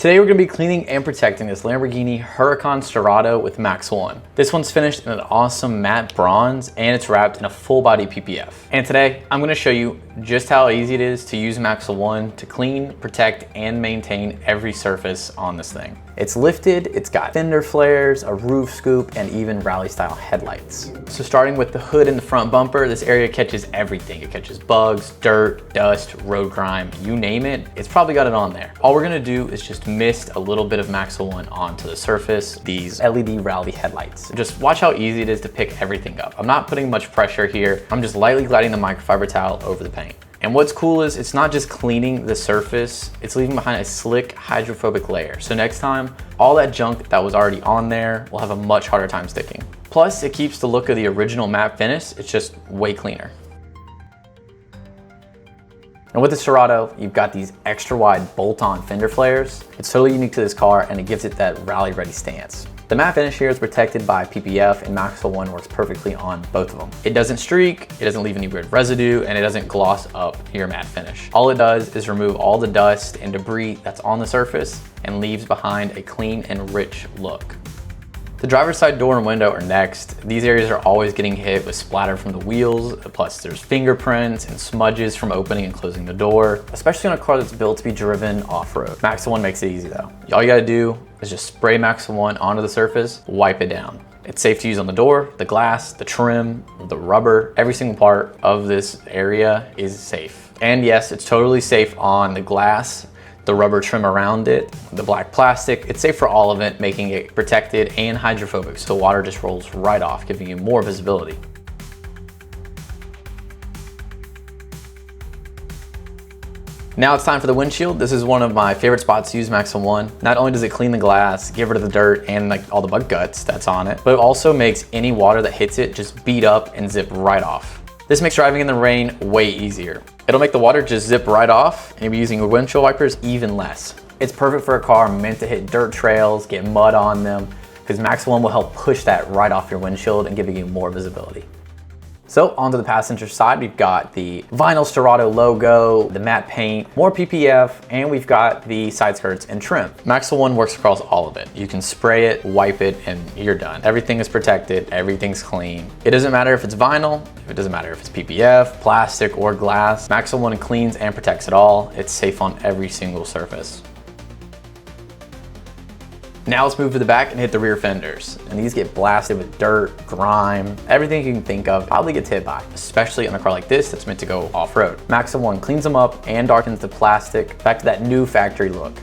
Today we're going to be cleaning and protecting this Lamborghini Huracan Sterrato with MAXL ONE. This one's finished in an awesome matte bronze and it's wrapped in a full body PPF. And today I'm going to show you just how easy it is to use MAXL ONE to clean, protect, and maintain every surface on this thing. It's lifted, it's got fender flares, a roof scoop, and even rally style headlights. So starting with the hood and the front bumper, this area catches everything. It catches bugs, dirt, dust, road grime, you name it, it's probably got it on there. All we're gonna do is just mist a little bit of MAXL ONE onto the surface, these LED rally headlights. Just watch how easy it is to pick everything up. I'm not putting much pressure here. I'm just lightly gliding the microfiber towel over the paint. And what's cool is it's not just cleaning the surface, it's leaving behind a slick hydrophobic layer. So next time, all that junk that was already on there will have a much harder time sticking. Plus, it keeps the look of the original matte finish, it's just way cleaner. And with the Sterrato, you've got these extra wide bolt-on fender flares. It's totally unique to this car and it gives it that rally ready stance. The matte finish here is protected by PPF and MAXL ONE works perfectly on both of them. It doesn't streak, it doesn't leave any weird residue, and it doesn't gloss up your matte finish. All it does is remove all the dust and debris that's on the surface and leaves behind a clean and rich look. The driver's side door and window are next. These areas are always getting hit with splatter from the wheels, plus there's fingerprints and smudges from opening and closing the door, especially on a car that's built to be driven off-road. MAXL ONE makes it easy though. All you gotta do is just spray MAXL ONE onto the surface, wipe it down. It's safe to use on the door, the glass, the trim, the rubber, every single part of this area is safe. And yes, it's totally safe on the glass, the rubber trim around it, the black plastic. It's safe for all of it, making it protected and hydrophobic, so water just rolls right off, giving you more visibility. Now it's time for the windshield. This is one of my favorite spots to use MAXL ONE. Not only does it clean the glass, get rid of the dirt and like all the bug guts that's on it, but it also makes any water that hits it just beat up and zip right off. This makes driving in the rain way easier. It'll make the water just zip right off and you'll be using your windshield wipers even less. It's perfect for a car meant to hit dirt trails, get mud on them, because MAXL ONE will help push that right off your windshield and giving you more visibility. So onto the passenger side, we've got the vinyl Sterrato logo, the matte paint, more PPF, and we've got the side skirts and trim. MAXL ONE works across all of it. You can spray it, wipe it, and you're done. Everything is protected, everything's clean. It doesn't matter if it's vinyl, it doesn't matter if it's PPF, plastic, or glass. MAXL ONE cleans and protects it all. It's safe on every single surface. Now let's move to the back and hit the rear fenders. And these get blasted with dirt, grime, everything you can think of probably gets hit by, especially on a car like this that's meant to go off-road. MAXL ONE cleans them up and darkens the plastic back to that new factory look.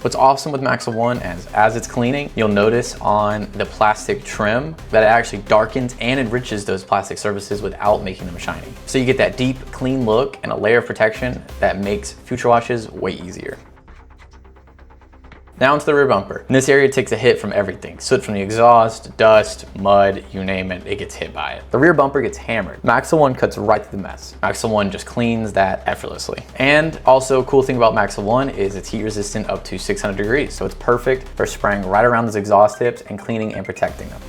What's awesome with MAXL ONE as it's cleaning, you'll notice on the plastic trim that it actually darkens and enriches those plastic surfaces without making them shiny. So you get that deep, clean look and a layer of protection that makes future washes way easier. Now onto the rear bumper. And this area takes a hit from everything. Soot from the exhaust, dust, mud, you name it, it gets hit by it. The rear bumper gets hammered. MAXL ONE cuts right through the mess. MAXL ONE just cleans that effortlessly. And also, cool thing about MAXL ONE is it's heat resistant up to 600 degrees. So it's perfect for spraying right around those exhaust tips and cleaning and protecting them.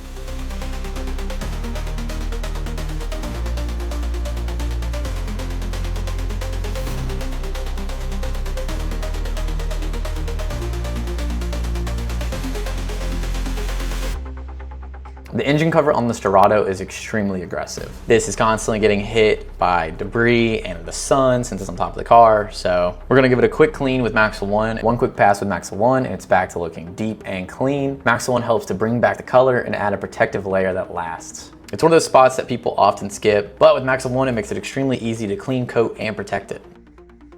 The engine cover on the Sterrato is extremely aggressive. This is constantly getting hit by debris and the sun since it's on top of the car. So we're gonna give it a quick clean with MAXL ONE. One quick pass with MAXL ONE and it's back to looking deep and clean. MAXL ONE helps to bring back the color and add a protective layer that lasts. It's one of those spots that people often skip, but with MAXL ONE, it makes it extremely easy to clean, coat, and protect it.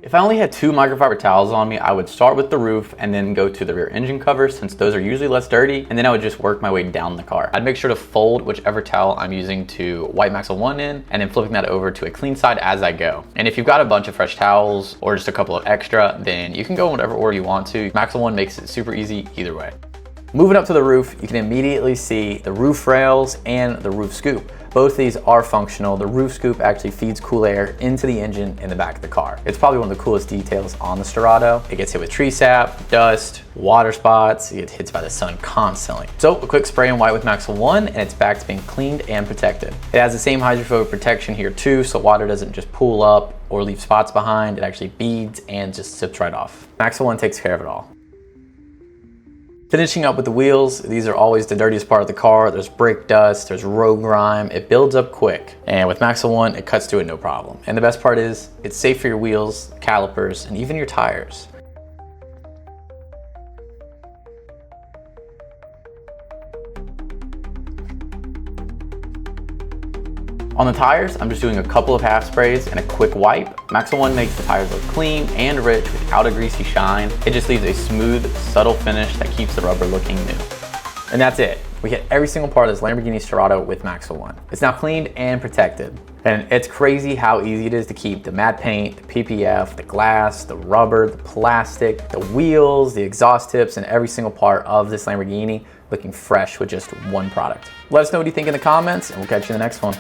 If I only had 2 microfiber towels on me, I would start with the roof and then go to the rear engine covers since those are usually less dirty, and then I would just work my way down the car. I'd make sure to fold whichever towel I'm using to wipe MAXL ONE in and then flipping that over to a clean side as I go. And if you've got a bunch of fresh towels or just a couple of extra, then you can go in whatever order you want to. MAXL ONE makes it super easy either way. Moving up to the roof, you can immediately see the roof rails and the roof scoop. Both of these are functional. The roof scoop actually feeds cool air into the engine in the back of the car. It's probably one of the coolest details on the Sterrato. It gets hit with tree sap, dust, water spots. It gets hit by the sun constantly. So a quick spray and wipe with MAXL ONE and it's back to being cleaned and protected. It has the same hydrophobic protection here too, so water doesn't just pool up or leave spots behind. It actually beads and just zips right off. MAXL ONE takes care of it all. Finishing up with the wheels, these are always the dirtiest part of the car. There's brake dust, there's road grime, it builds up quick. And with MAXL ONE, it cuts to it no problem. And the best part is, it's safe for your wheels, calipers, and even your tires. On the tires, I'm just doing a couple of half sprays and a quick wipe. MAXL ONE makes the tires look clean and rich without a greasy shine. It just leaves a smooth, subtle finish that keeps the rubber looking new. And that's it. We hit every single part of this Lamborghini Sterrato with MAXL ONE. It's now cleaned and protected. And it's crazy how easy it is to keep the matte paint, the PPF, the glass, the rubber, the plastic, the wheels, the exhaust tips, and every single part of this Lamborghini looking fresh with just one product. Let us know what you think in the comments, and we'll catch you in the next one.